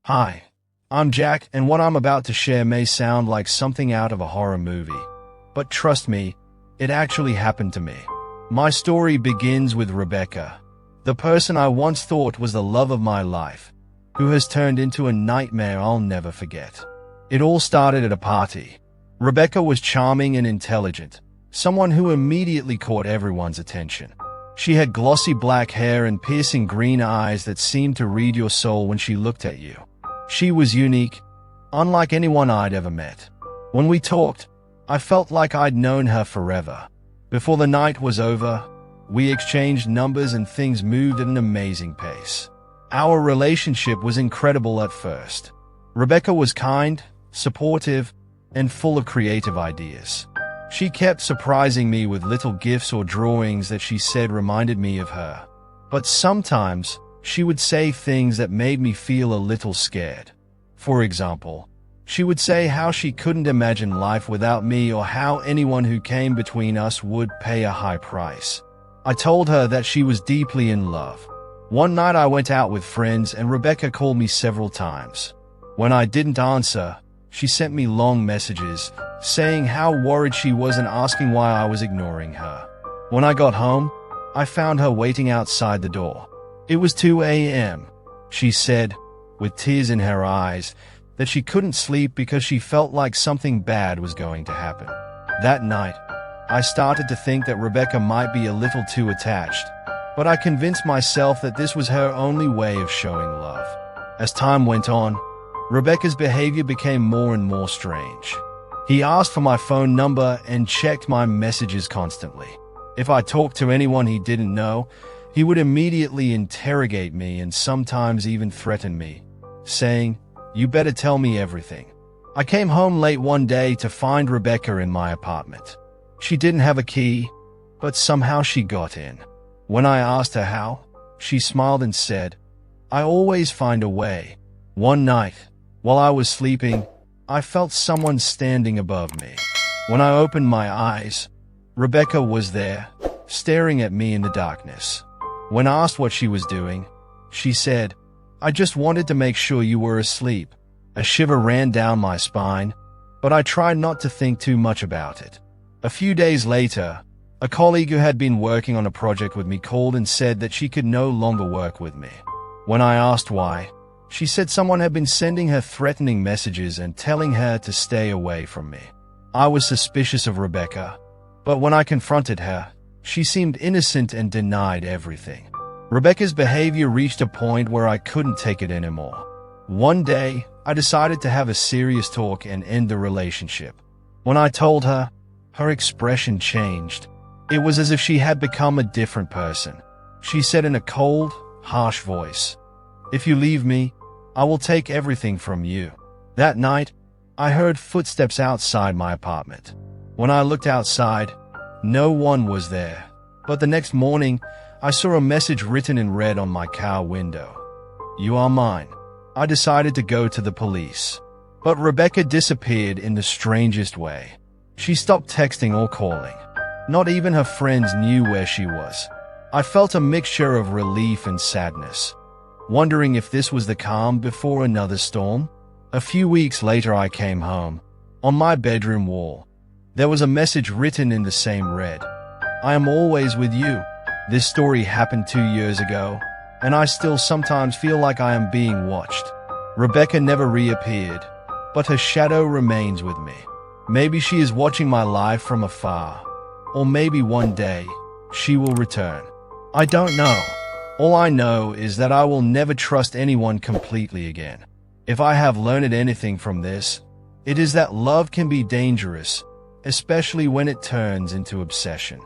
Hi, I'm Jack, and what I'm about to share may sound like something out of a horror movie. But trust me, it actually happened to me. My story begins with Rebecca, the person I once thought was the love of my life, who has turned into a nightmare I'll never forget. It all started at a party. Rebecca was charming and intelligent, someone who immediately caught everyone's attention. She had glossy black hair and piercing green eyes that seemed to read your soul when she looked at you. She was unique, unlike anyone I'd ever met. When we talked, I felt like I'd known her forever. Before the night was over, we exchanged numbers and things moved at an amazing pace. Our relationship was incredible at first. Rebecca was kind, supportive, and full of creative ideas. She kept surprising me with little gifts or drawings that she said reminded me of her. But sometimes, she would say things that made me feel a little scared. For example, she would say how she couldn't imagine life without me or how anyone who came between us would pay a high price. I told her that she was deeply in love. One night I went out with friends and Rebecca called me several times. When I didn't answer, she sent me long messages, saying how worried she was and asking why I was ignoring her. When I got home, I found her waiting outside the door. It was 2 a.m. She said, with tears in her eyes, that she couldn't sleep because she felt like something bad was going to happen. That night, I started to think that Rebecca might be a little too attached, but I convinced myself that this was her only way of showing love. As time went on, Rebecca's behavior became more and more strange. He asked for my phone number and checked my messages constantly. If I talked to anyone he didn't know, he would immediately interrogate me and sometimes even threaten me, saying, "You better tell me everything." I came home late one day to find Rebecca in my apartment. She didn't have a key, but somehow she got in. When I asked her how, she smiled and said, "I always find a way." One night, while I was sleeping, I felt someone standing above me. When I opened my eyes, Rebecca was there, staring at me in the darkness. When asked what she was doing, she said, "I just wanted to make sure you were asleep." A shiver ran down my spine, but I tried not to think too much about it. A few days later, a colleague who had been working on a project with me called and said that she could no longer work with me. When I asked why, she said someone had been sending her threatening messages and telling her to stay away from me. I was suspicious of Rebecca, but when I confronted her, she seemed innocent and denied everything. Rebecca's behavior reached a point where I couldn't take it anymore. One day, I decided to have a serious talk and end the relationship. When I told her, her expression changed. It was as if she had become a different person. She said in a cold, harsh voice, "If you leave me, I will take everything from you." That night, I heard footsteps outside my apartment. When I looked outside, no one was there. But the next morning, I saw a message written in red on my car window. "You are mine." I decided to go to the police. But Rebecca disappeared in the strangest way. She stopped texting or calling. Not even her friends knew where she was. I felt a mixture of relief and sadness, wondering if this was the calm before another storm. A few weeks later I came home. On my bedroom wall, there was a message written in the same red. "I am always with you." This story happened 2 years ago, and I still sometimes feel like I am being watched. Rebecca never reappeared, but her shadow remains with me. Maybe she is watching my life from afar, or maybe one day, she will return. I don't know. All I know is that I will never trust anyone completely again. If I have learned anything from this, it is that love can be dangerous, especially when it turns into obsession.